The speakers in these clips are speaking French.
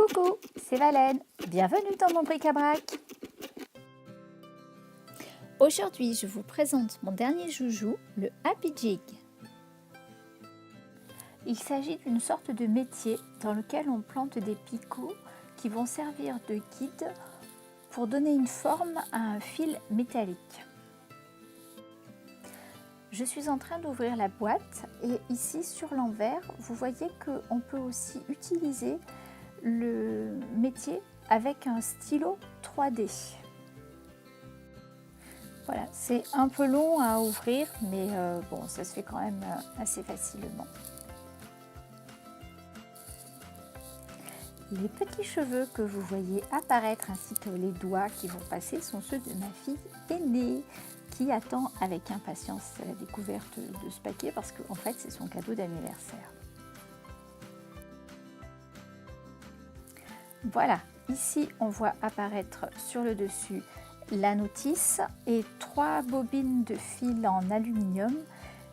Coucou, c'est Valène, bienvenue dans mon bric-à-brac. Aujourd'hui, je vous présente mon dernier joujou, le Happy Jig. Il s'agit d'une sorte de métier dans lequel on plante des picots qui vont servir de guide pour donner une forme à un fil métallique. Je suis en train d'ouvrir la boîte et ici sur l'envers, vous voyez qu'on peut aussi utiliser le métier avec un stylo 3D. Voilà, c'est un peu long à ouvrir, mais bon, ça se fait quand même assez facilement. Les petits cheveux que vous voyez apparaître ainsi que les doigts qui vont passer sont ceux de ma fille aînée qui attend avec impatience la découverte de ce paquet parce qu'en fait c'est son cadeau d'anniversaire. Voilà, ici on voit apparaître sur le dessus la notice et 3 bobines de fil en aluminium.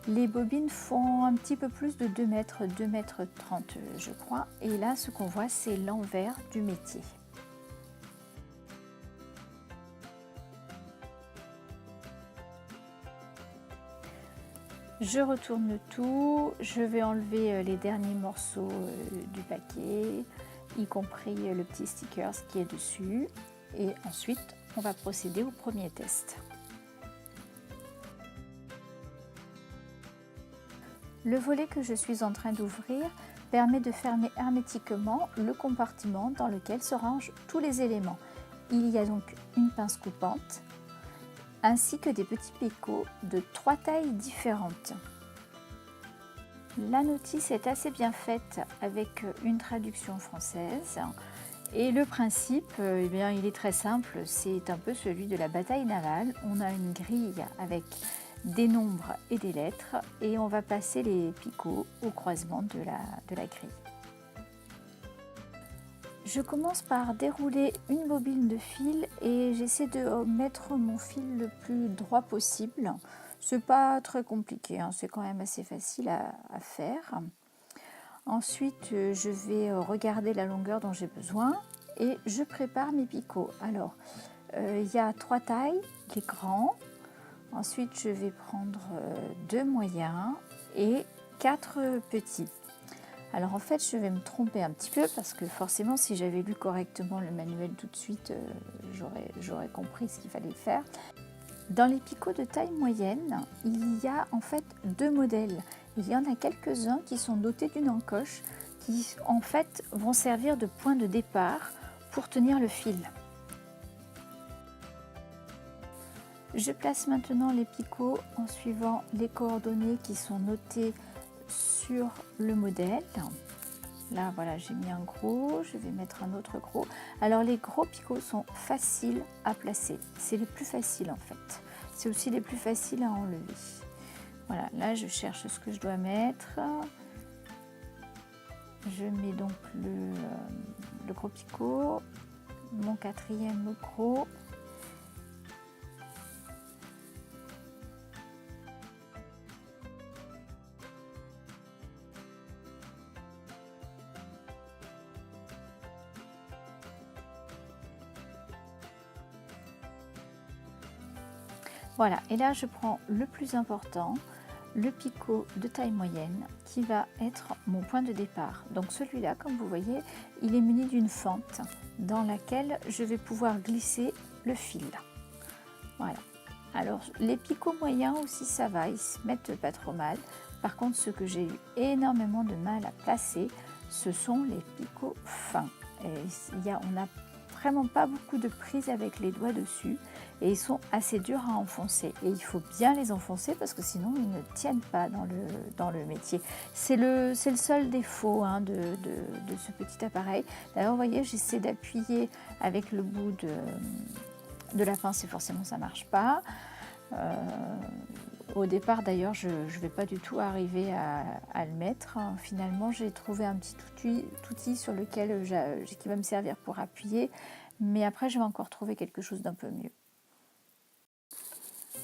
Les bobines font un petit peu plus de 2 mètres, 2 mètres 30 je crois. Et là ce qu'on voit c'est l'envers du métier. Je retourne tout, je vais enlever les derniers morceaux du paquet, y compris le petit sticker qui est dessus. Et ensuite on va procéder au premier test. Le volet que je suis en train d'ouvrir permet de fermer hermétiquement le compartiment dans lequel se rangent tous les éléments. Il y a donc une pince coupante ainsi que des petits picots de 3 tailles différentes. La notice est assez bien faite avec une traduction française et le principe, eh bien, il est très simple, c'est un peu celui de la bataille navale. On a une grille avec des nombres et des lettres et on va passer les picots au croisement de la grille. Je commence par dérouler une bobine de fil et j'essaie de mettre mon fil le plus droit possible. C'est pas très compliqué, hein, c'est quand même assez facile à faire. Ensuite, je vais regarder la longueur dont j'ai besoin et je prépare mes picots. Alors, il y a 3 tailles, les grands. Ensuite, je vais prendre 2 moyens et 4 petits. Alors en fait, je vais me tromper un petit peu parce que forcément, si j'avais lu correctement le manuel tout de suite, j'aurais compris ce qu'il fallait faire. Dans les picots de taille moyenne, il y a en fait 2 modèles. Il y en a quelques-uns qui sont dotés d'une encoche qui en fait vont servir de point de départ pour tenir le fil. Je place maintenant les picots en suivant les coordonnées qui sont notées sur le modèle. Là voilà, j'ai mis un gros, je vais mettre un autre gros. Alors les gros picots sont faciles à placer, c'est les plus faciles en fait. C'est aussi les plus faciles à enlever. Voilà, là je cherche ce que je dois mettre. Je mets donc le gros picot, mon 4e gros. Voilà, et là je prends le plus important, le picot de taille moyenne qui va être mon point de départ. Donc celui-là, comme vous voyez, il est muni d'une fente dans laquelle je vais pouvoir glisser le fil. Voilà. Alors les picots moyens aussi ça va, ils se mettent pas trop mal. Par contre, ce que j'ai eu énormément de mal à placer, ce sont les picots fins. Et on n'a vraiment pas beaucoup de prise avec les doigts dessus et ils sont assez durs à enfoncer et il faut bien les enfoncer parce que sinon ils ne tiennent pas dans le métier. C'est le seul défaut hein, de ce petit appareil. D'ailleurs vous voyez, j'essaie d'appuyer avec le bout de la pince et forcément ça marche pas. Au départ d'ailleurs je ne vais pas du tout arriver à le mettre. Finalement j'ai trouvé un petit outil sur lequel qui va me servir pour appuyer, mais après je vais encore trouver quelque chose d'un peu mieux.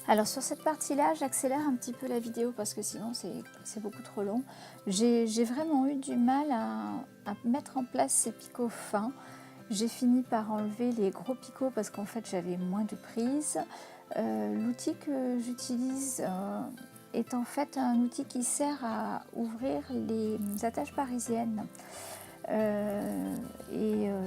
Alors sur cette partie-là, j'accélère un petit peu la vidéo parce que sinon c'est beaucoup trop long. J'ai vraiment eu du mal à mettre en place ces picots fins. J'ai fini par enlever les gros picots parce qu'en fait j'avais moins de prise. L'outil que j'utilise est en fait un outil qui sert à ouvrir les attaches parisiennes.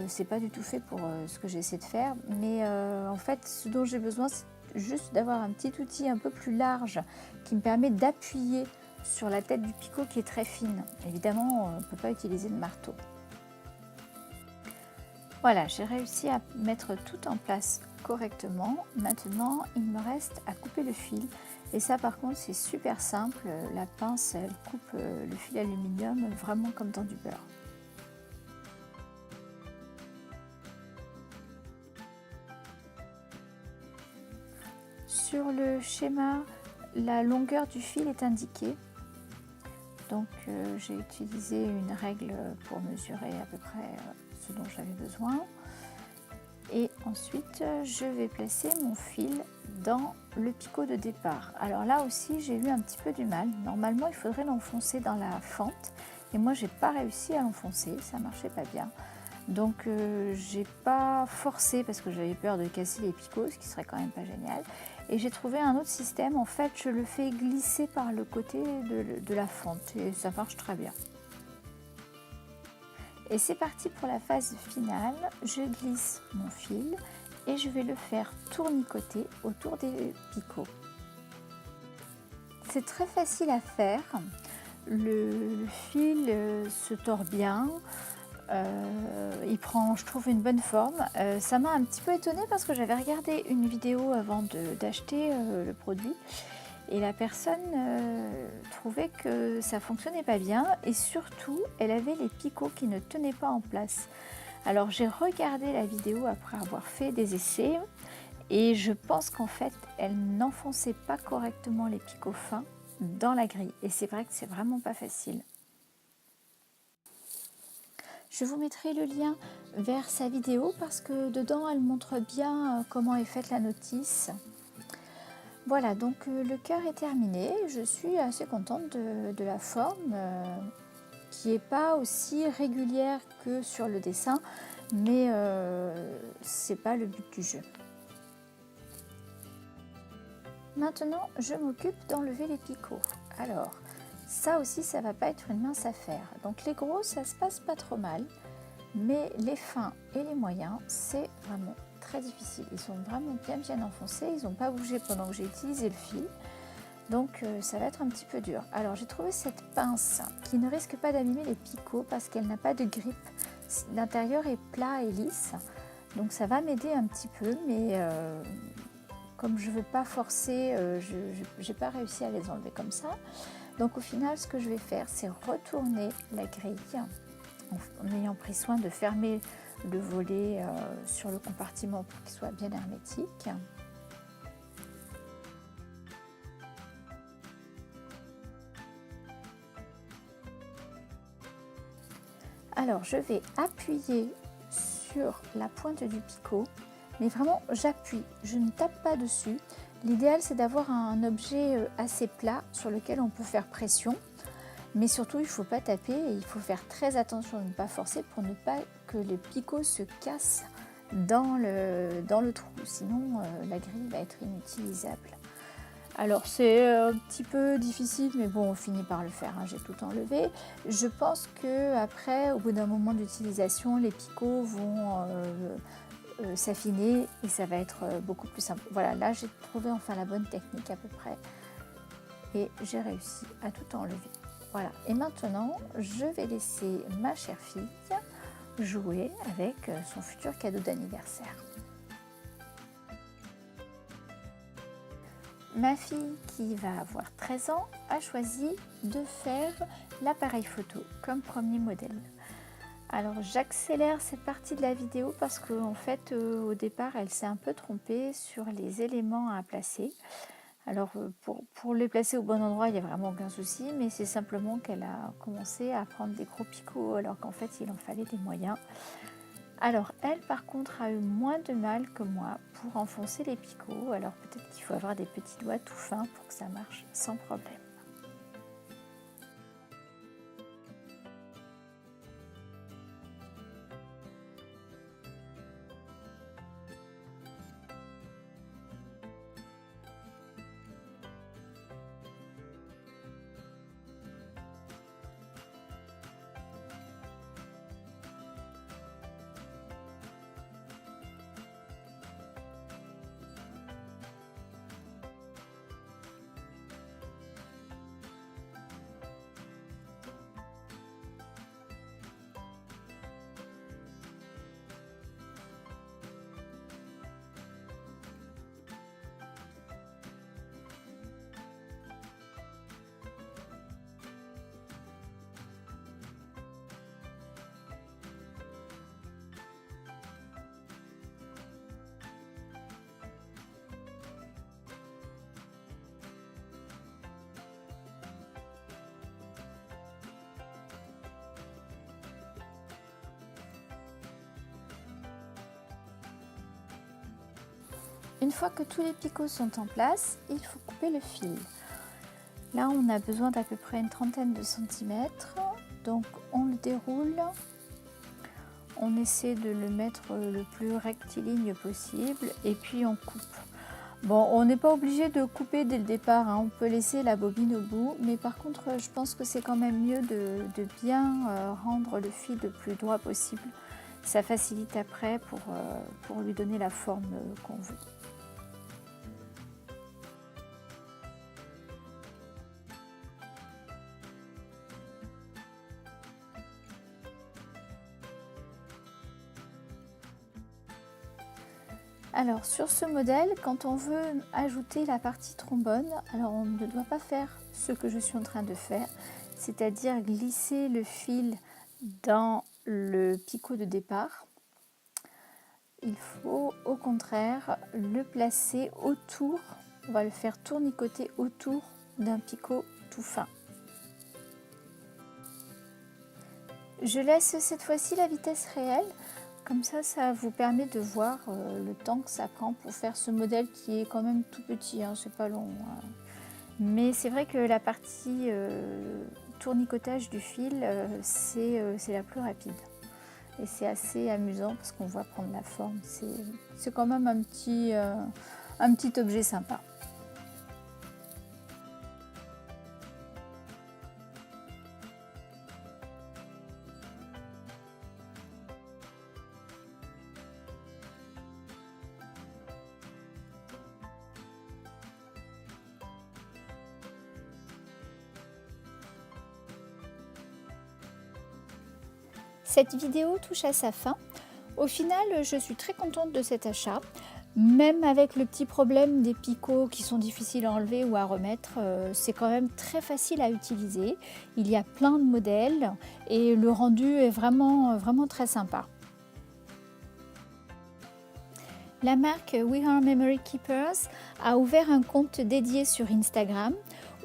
C'est pas du tout fait pour ce que j'essaie de faire, mais en fait ce dont j'ai besoin c'est juste d'avoir un petit outil un peu plus large qui me permet d'appuyer sur la tête du picot qui est très fine. Évidemment on ne peut pas utiliser de marteau. Voilà, j'ai réussi à mettre tout en place correctement. Maintenant il me reste à couper le fil et ça par contre c'est super simple, la pince elle coupe le fil aluminium vraiment comme dans du beurre. Sur le schéma, la longueur du fil est indiquée. Donc j'ai utilisé une règle pour mesurer à peu près ce dont j'avais besoin. Et ensuite, je vais placer mon fil dans le picot de départ. Alors là aussi, j'ai eu un petit peu du mal. Normalement, il faudrait l'enfoncer dans la fente. Et moi, j'ai pas réussi à l'enfoncer, ça marchait pas bien. Donc j'ai pas forcé parce que j'avais peur de casser les picots, ce qui serait quand même pas génial. Et j'ai trouvé un autre système, en fait je le fais glisser par le côté de la fente et ça marche très bien. Et c'est parti pour la phase finale, je glisse mon fil et je vais le faire tournicoter autour des picots. C'est très facile à faire, le fil se tord bien. Il prend, je trouve, une bonne forme. Ça m'a un petit peu étonnée parce que j'avais regardé une vidéo avant d'acheter le produit et la personne trouvait que ça fonctionnait pas bien et surtout elle avait les picots qui ne tenaient pas en place. Alors j'ai regardé la vidéo après avoir fait des essais et je pense qu'en fait elle n'enfonçait pas correctement les picots fins dans la grille et c'est vrai que c'est vraiment pas facile. Je vous mettrai le lien vers sa vidéo parce que dedans elle montre bien comment est faite la notice. Voilà, donc le cœur est terminé. Je suis assez contente de la forme qui n'est pas aussi régulière que sur le dessin, mais c'est pas le but du jeu. Maintenant, je m'occupe d'enlever les picots. Alors, ça aussi, ça va pas être une mince affaire. Donc les gros, ça se passe pas trop mal, mais les fins et les moyens, c'est vraiment très difficile. Ils sont vraiment bien enfoncés, ils n'ont pas bougé pendant que j'ai utilisé le fil, donc ça va être un petit peu dur. Alors j'ai trouvé cette pince qui ne risque pas d'abîmer les picots parce qu'elle n'a pas de grippe. L'intérieur est plat et lisse, donc ça va m'aider un petit peu, mais comme je ne veux pas forcer, je n'ai pas réussi à les enlever comme ça. Donc au final, ce que je vais faire, c'est retourner la grille en ayant pris soin de fermer le volet sur le compartiment pour qu'il soit bien hermétique. Alors je vais appuyer sur la pointe du picot, mais vraiment j'appuie, je ne tape pas dessus. L'idéal c'est d'avoir un objet assez plat sur lequel on peut faire pression, mais surtout il ne faut pas taper et il faut faire très attention de ne pas forcer pour ne pas que le picot se casse dans le trou, sinon la grille va être inutilisable. Alors c'est un petit peu difficile, mais bon, on finit par le faire, hein, j'ai tout enlevé. Je pense que après, au bout d'un moment d'utilisation, les picots vont s'affiner et ça va être beaucoup plus simple. Voilà, là j'ai trouvé enfin la bonne technique à peu près et j'ai réussi à tout enlever. Voilà, et maintenant je vais laisser ma chère fille jouer avec son futur cadeau d'anniversaire. Ma fille, qui va avoir 13 ans, a choisi de faire l'appareil photo comme premier modèle. Alors j'accélère cette partie de la vidéo parce qu'en fait au départ elle s'est un peu trompée sur les éléments à placer. Alors pour les placer au bon endroit il n'y a vraiment aucun souci, mais c'est simplement qu'elle a commencé à prendre des gros picots alors qu'en fait il en fallait des moyens. Alors elle par contre a eu moins de mal que moi pour enfoncer les picots, alors peut-être qu'il faut avoir des petits doigts tout fins pour que ça marche sans problème. Une fois que tous les picots sont en place, il faut couper le fil. Là, on a besoin d'à peu près une trentaine de centimètres. Donc, on le déroule. On essaie de le mettre le plus rectiligne possible et puis on coupe. Bon, on n'est pas obligé de couper dès le départ, hein. On peut laisser la bobine au bout. Mais par contre, je pense que c'est quand même mieux de bien rendre le fil le plus droit possible. Ça facilite après pour lui donner la forme qu'on veut. Alors sur ce modèle, quand on veut ajouter la partie trombone, alors on ne doit pas faire ce que je suis en train de faire, c'est-à-dire glisser le fil dans le picot de départ. Il faut au contraire le placer autour, on va le faire tournicoter autour d'un picot tout fin. Je laisse cette fois-ci la vitesse réelle. Comme ça vous permet de voir le temps que ça prend pour faire ce modèle qui est quand même tout petit, hein, c'est pas long. Hein. Mais c'est vrai que la partie tournicotage du fil, c'est la plus rapide. Et c'est assez amusant parce qu'on voit prendre la forme. C'est quand même un petit objet sympa. Cette vidéo touche à sa fin. Au final, je suis très contente de cet achat. Même avec le petit problème des picots qui sont difficiles à enlever ou à remettre, c'est quand même très facile à utiliser. Il y a plein de modèles et le rendu est vraiment très sympa. La marque We Are Memory Keepers a ouvert un compte dédié sur Instagram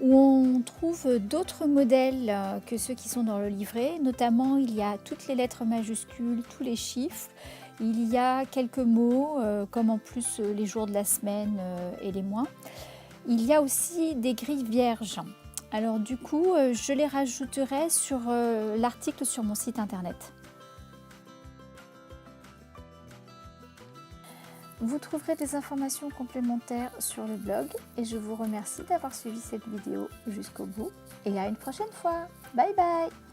où on trouve d'autres modèles que ceux qui sont dans le livret. Notamment, il y a toutes les lettres majuscules, tous les chiffres. Il y a quelques mots, comme en plus les jours de la semaine et les mois. Il y a aussi des grilles vierges. Alors du coup, je les rajouterai sur l'article sur mon site internet. Vous trouverez des informations complémentaires sur le blog et je vous remercie d'avoir suivi cette vidéo jusqu'au bout et à une prochaine fois. Bye bye!